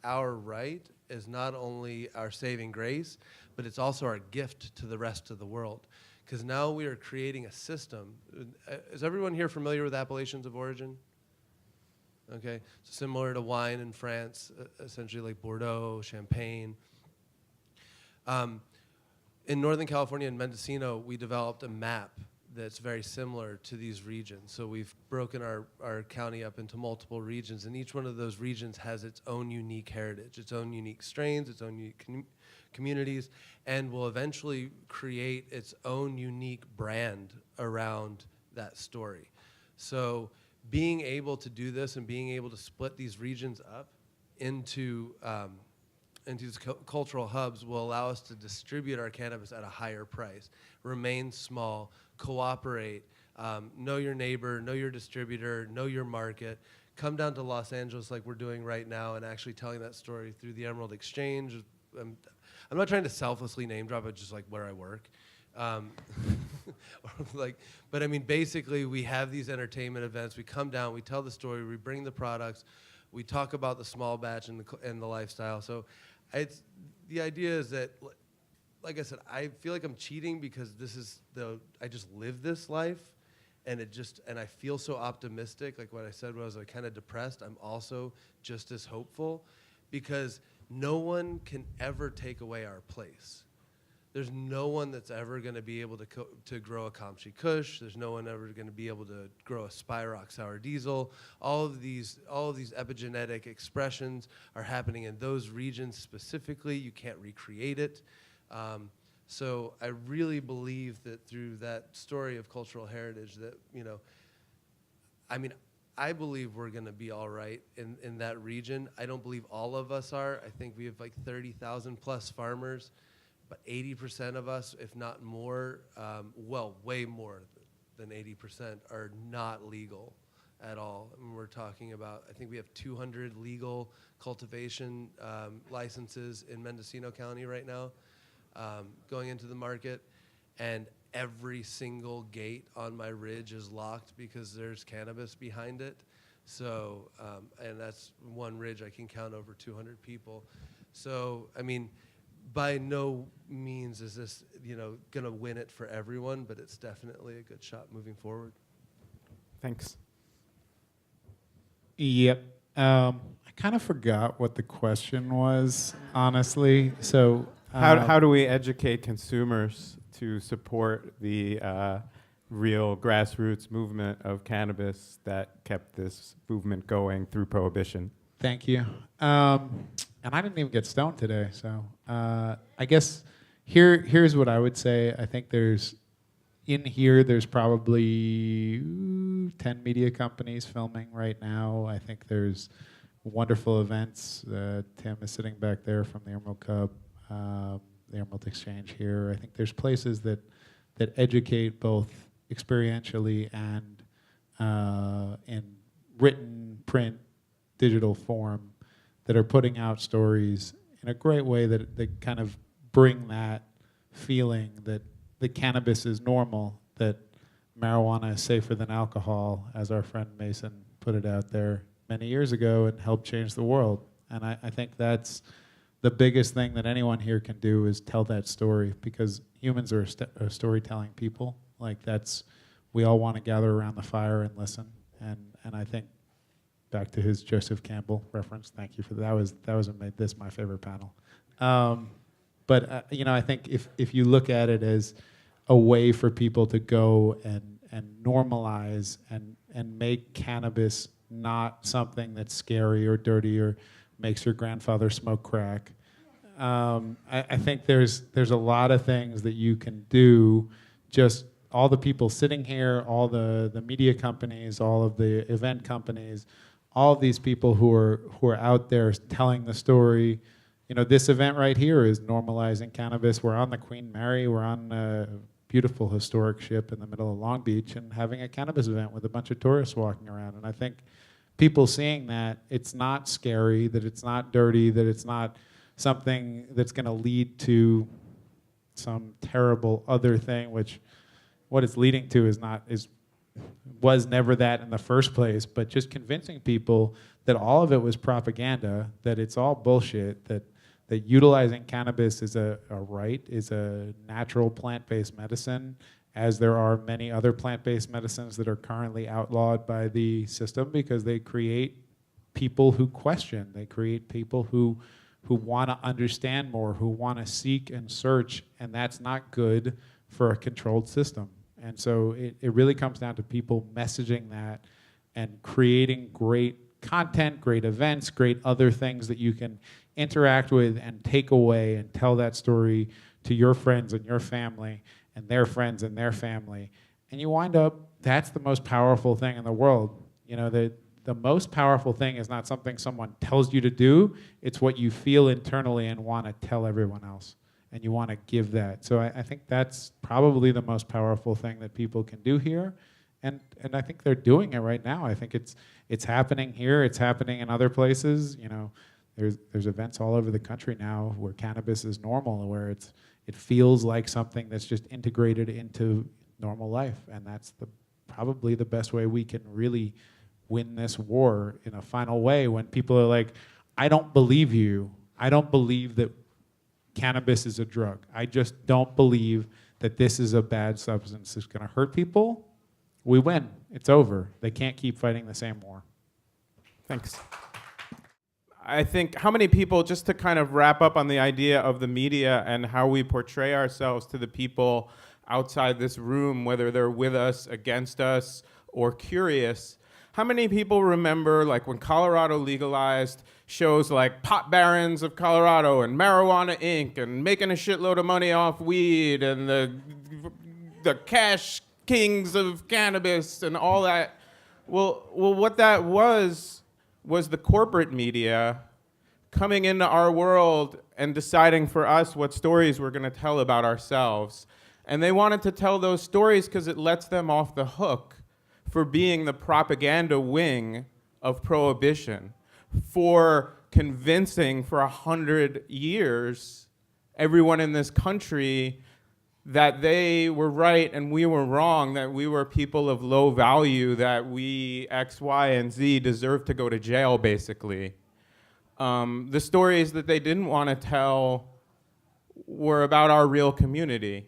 our right, is not only our saving grace, but it's also our gift to the rest of the world. Because now we are creating a system. Is everyone here familiar with appellations of origin? Okay, so similar to wine in France, essentially like Bordeaux, Champagne. In Northern California and Mendocino, we developed a map that's very similar to these regions. So we've broken our county up into multiple regions, and each one of those regions has its own unique heritage, its own unique strains, its own unique communities, and will eventually create its own unique brand around that story. So being able to do this and being able to split these regions up into these cultural hubs will allow us to distribute our cannabis at a higher price, remain small, cooperate, know your neighbor, know your distributor, know your market, come down to Los Angeles like we're doing right now and actually telling that story through the Emerald Exchange. I'm not trying to selflessly name drop it, just like where I work. But I mean, basically we have these entertainment events, we come down, we tell the story, we bring the products, we talk about the small batch and the lifestyle. So the idea is that, like I said, I feel like I'm cheating because I just live this life, and I feel so optimistic. Like what I said, when I was kind of depressed, I'm also just as hopeful, because no one can ever take away our place. There's no one that's ever going to be able to grow a Kamchi Kush. There's no one ever going to be able to grow a Spyrock Sour Diesel. All of these epigenetic expressions are happening in those regions specifically. You can't recreate it. So I really believe that through that story of cultural heritage that, I believe we're going to be all right in that region. I don't believe all of us are. I think we have like 30,000 plus farmers. But 80% of us, if not more, way more than 80%, are not legal at all. And we're talking about, I think we have 200 legal cultivation licenses in Mendocino County right now going into the market. And every single gate on my ridge is locked because there's cannabis behind it. So, and that's one ridge I can count over 200 people. So, I mean, by no means is this, going to win it for everyone, but it's definitely a good shot moving forward. Thanks. Yep. I kind of forgot what the question was, honestly. So How do we educate consumers to support the real grassroots movement of cannabis that kept this movement going through Prohibition? Thank you. And I didn't even get stoned today, so I guess here's what I would say. I think there's probably 10 media companies filming right now. I think there's wonderful events. Tim is sitting back there from the Emerald Cup, the Emerald Exchange here. I think there's places that educate both experientially and in written, print, digital form, that are putting out stories in a great way that kind of bring that feeling that the cannabis is normal, that marijuana is safer than alcohol, as our friend Mason put it out there many years ago and helped change the world. And I think that's the biggest thing that anyone here can do, is tell that story, because humans are storytelling people. Like we all want to gather around the fire and listen. And I think, back to his Joseph Campbell reference, thank you for that. That was what made this my favorite panel. But I think if you look at it as a way for people to go and normalize and make cannabis not something that's scary or dirty or makes your grandfather smoke crack, I think there's a lot of things that you can do. Just all the people sitting here, all the media companies, all of the event companies, all of these people who are out there telling the story. You know, this event right here is normalizing cannabis. We're on the Queen Mary. We're on a beautiful historic ship in the middle of Long Beach and having a cannabis event with a bunch of tourists walking around. And I think people seeing that it's not scary, that it's not dirty, that it's not something that's going to lead to some terrible other thing, which what it's leading to was never that in the first place. But just convincing people that all of it was propaganda, that it's all bullshit, that utilizing cannabis is a right, is a natural plant-based medicine, as there are many other plant-based medicines that are currently outlawed by the system because they create people who question. They create people who want to understand more, who want to seek and search, and that's not good for a controlled system. And so it really comes down to people messaging that and creating great content, great events, great other things that you can interact with and take away and tell that story to your friends and your family and their friends and their family. And you wind up, that's the most powerful thing in the world. You know, the most powerful thing is not something someone tells you to do, it's what you feel internally and want to tell everyone else. And you want to give that. So I think that's probably the most powerful thing that people can do here. And I think they're doing it right now. I think it's happening here, it's happening in other places. You know, there's events all over the country now where cannabis is normal, where it feels like something that's just integrated into normal life. And that's probably the best way we can really win this war in a final way, when people are like, I don't believe you. I don't believe that cannabis is a drug. I just don't believe that this is a bad substance that's going to hurt people. We win. It's over. They can't keep fighting the same war. Thanks. I think how many people, just to kind of wrap up on the idea of the media and how we portray ourselves to the people outside this room, whether they're with us, against us, or curious, how many people remember, like, when Colorado legalized, shows like Pot Barons of Colorado and Marijuana Inc. and making a shitload of money off weed and the cash kings of cannabis and all that? Well, what that was the corporate media coming into our world and deciding for us what stories we're going to tell about ourselves. And they wanted to tell those stories because it lets them off the hook for being the propaganda wing of prohibition, for convincing for 100 years everyone in this country that they were right and we were wrong, that we were people of low value, that we X, Y, and Z deserved to go to jail, basically. The stories that they didn't want to tell were about our real community,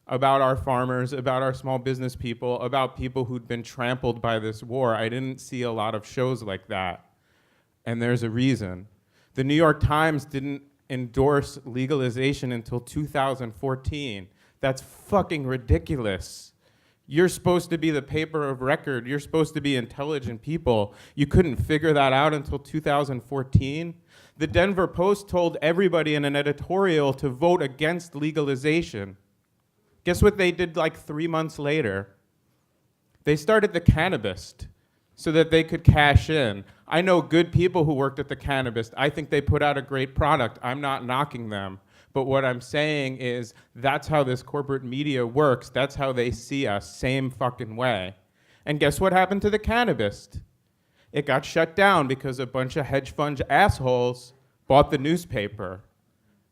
about our farmers, about our small business people, about people who'd been trampled by this war. I didn't see a lot of shows like that, and there's a reason. The New York Times didn't endorse legalization until 2014. That's fucking ridiculous. You're supposed to be the paper of record. You're supposed to be intelligent people. You couldn't figure that out until 2014? The Denver Post told everybody in an editorial to vote against legalization. Guess what they did like 3 months later? They started the Cannabis so that they could cash in. I know good people who worked at the Cannabis. I think they put out a great product. I'm not knocking them. But what I'm saying is that's how this corporate media works. That's how they see us, same fucking way. And guess what happened to the Cannabis? It got shut down because a bunch of hedge fund assholes bought the newspaper.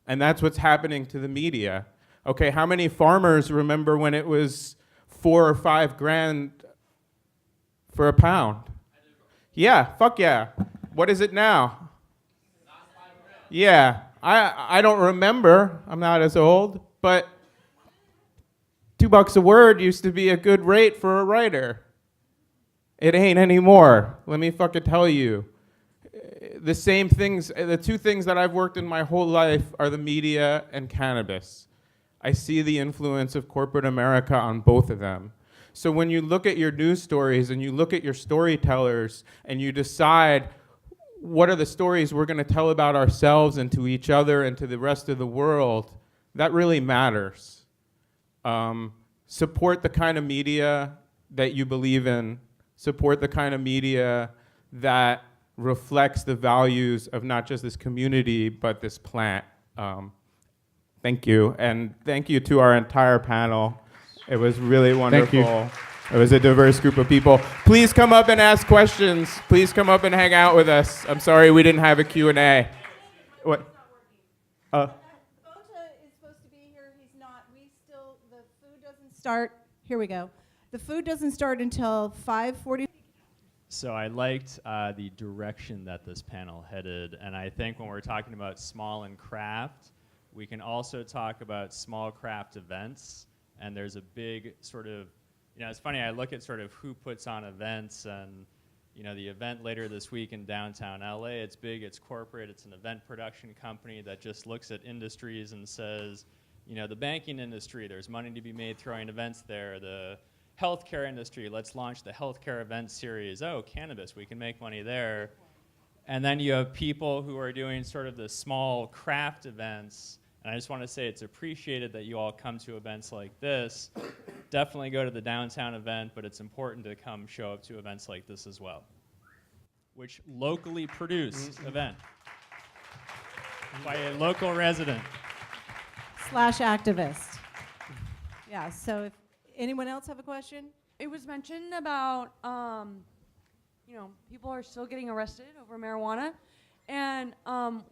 And that's what's happening to the media. Okay, how many farmers remember when it was $4 or $5 grand for a pound? Yeah, fuck yeah. What is it now? Yeah, I don't remember. I'm not as old, but $2 a word used to be a good rate for a writer. It ain't anymore. Let me fucking tell you. The same things, the two things that I've worked in my whole life are the media and cannabis. I see the influence of corporate America on both of them. So when you look at your news stories and you look at your storytellers and you decide what are the stories we're going to tell about ourselves and to each other and to the rest of the world, that really matters. Support the kind of media that you believe in. Support the kind of media that reflects the values of not just this community, but this plant. Thank you. And thank you to our entire panel. It was really wonderful. Thank you. It was a diverse group of people. Please come up and ask questions. Please come up and hang out with us. I'm sorry we didn't have a Q&A. What? Bota is supposed to be here. He's not. The food doesn't start. Here we go. The food doesn't start until 5:40. So I liked the direction that this panel headed, and I think when we're talking about small and craft, we can also talk about small craft events, and there's a big sort of, it's funny, I look at sort of who puts on events, and the event later this week in downtown LA, it's big, it's corporate, it's an event production company that just looks at industries and says, the banking industry, there's money to be made throwing events there. The healthcare industry, let's launch the healthcare event series. Oh, cannabis, we can make money there. And then you have people who are doing sort of the small craft events. And I just want to say it's appreciated that you all come to events like this. Definitely go to the downtown event, but it's important to come show up to events like this as well. Which locally produced event by a local resident. /activist. Yeah, so if anyone else have a question? It was mentioned about, people are still getting arrested over marijuana. And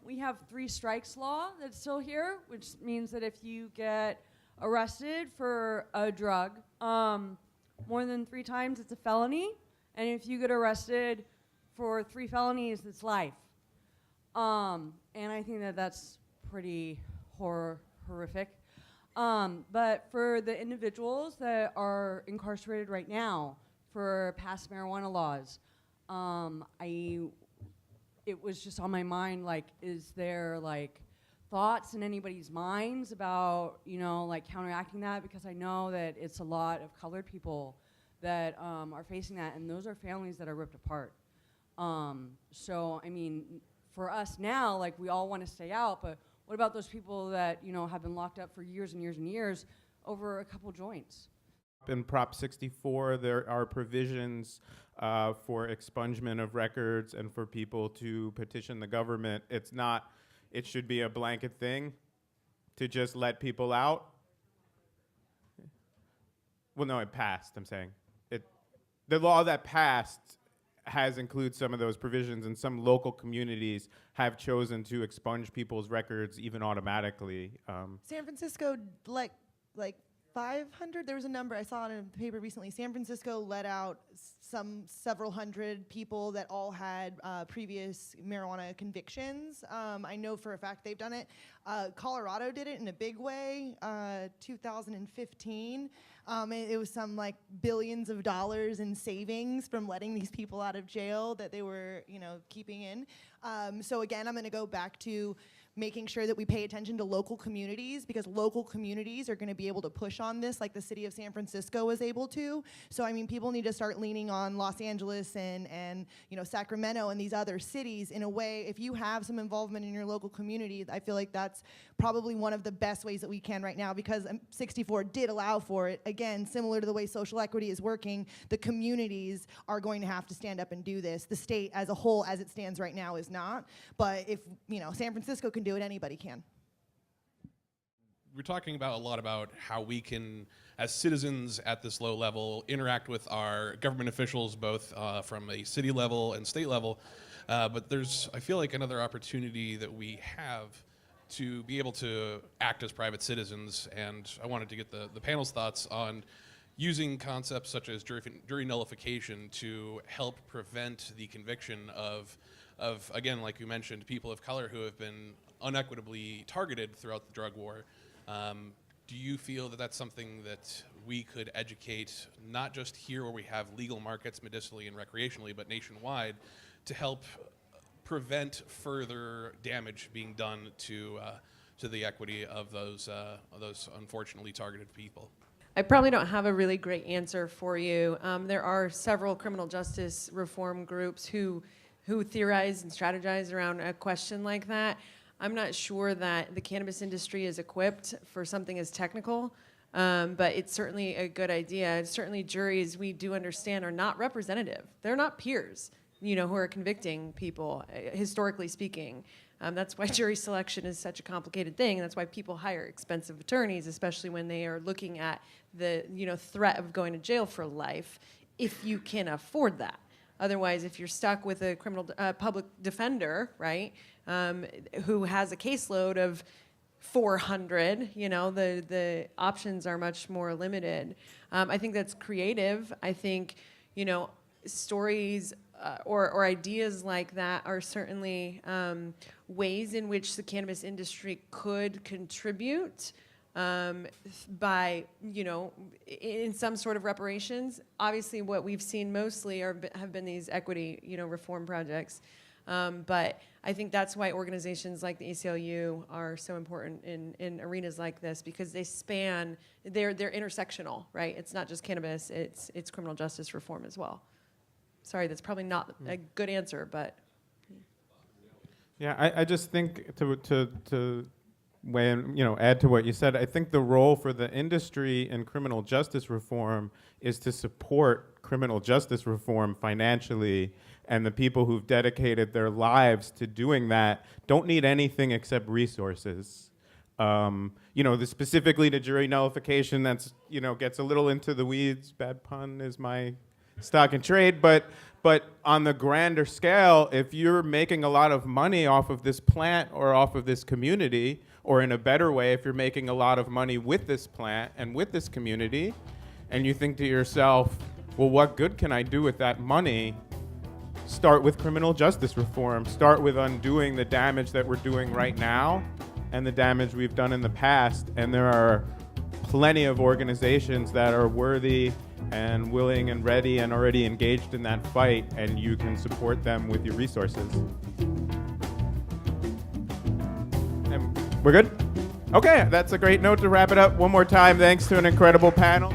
we have 3 strikes law that's still here, which means that if you get arrested for a drug more than 3 times, it's a felony. And if you get arrested for 3 felonies, it's life. And I think that that's pretty horrific. But for the individuals that are incarcerated right now for past marijuana laws, it was just on my mind, is there thoughts in anybody's minds about, counteracting that? Because I know that it's a lot of colored people that are facing that, and those are families that are ripped apart. So, for us now, we all want to stay out, but what about those people that, have been locked up for years and years and years over a couple joints? In Prop 64, there are provisions for expungement of records and for people to petition the government. It should be a blanket thing to just let people out. Well, no, it passed, I'm saying. The law that passed includes some of those provisions, and some local communities have chosen to expunge people's records even automatically. San Francisco, like 500. There was a number I saw in the paper recently. San Francisco let out several hundred people that all had previous marijuana convictions. I know for a fact they've done it. Colorado did it in a big way. 2015. It was some billions of dollars in savings from letting these people out of jail that they were, keeping in. So again, I'm going to go back to making sure that we pay attention to local communities, because local communities are going to be able to push on this like the city of San Francisco was able to. So people need to start leaning on Los Angeles and Sacramento and these other cities in a way. If you have some involvement in your local community, I feel like that's probably one of the best ways that we can right now, because 64 did allow for it. Again, similar to the way social equity is working, the communities are going to have to stand up and do this. The state as a whole, as it stands right now, is not. But if San Francisco can do it, anybody can. We're talking about a lot about how we can, as citizens at this low level, interact with our government officials, both from a city level and state level. But there's, I feel like, another opportunity that we have to be able to act as private citizens. And I wanted to get the panel's thoughts on using concepts such as jury nullification to help prevent the conviction of again, like you mentioned, people of color who have been unequitably targeted throughout the drug war. Do you feel that that's something that we could educate, not just here where we have legal markets medicinally and recreationally, but nationwide, to help prevent further damage being done to the equity of those unfortunately targeted people? I probably don't have a really great answer for you. There are several criminal justice reform groups who who theorize and strategize around a question like that. I'm not sure that the cannabis industry is equipped for something as technical, but it's certainly a good idea. Certainly juries, we do understand, are not representative. They're not peers, who are convicting people, historically speaking. That's why jury selection is such a complicated thing. That's why people hire expensive attorneys, especially when they are looking at the threat of going to jail for life, if you can afford that. Otherwise, if you're stuck with a criminal public defender, right, who has a caseload of 400, the options are much more limited. I think that's creative. I think, stories or ideas like that are certainly ways in which the cannabis industry could contribute by, in some sort of reparations. Obviously, what we've seen mostly have been these equity, reform projects. But I think that's why organizations like the ACLU are so important in arenas like this, because they span, they're intersectional, right? It's not just cannabis, it's criminal justice reform as well. Sorry, that's probably not a good answer, but. Yeah, I just think to add to what you said, I think the role for the industry in criminal justice reform is to support criminal justice reform financially, and the people who've dedicated their lives to doing that don't need anything except resources. Specifically to jury nullification, that's, gets a little into the weeds. Bad pun is my stock and trade, but on the grander scale, if you're making a lot of money off of this plant or off of this community, or in a better way, if you're making a lot of money with this plant and with this community, and you think to yourself, well, what good can I do with that money? Start with criminal justice reform. Start with undoing the damage that we're doing right now and the damage we've done in the past. And there are plenty of organizations that are worthy and willing and ready and already engaged in that fight, and you can support them with your resources. And we're good? Okay, that's a great note to wrap it up. One more time, thanks to an incredible panel.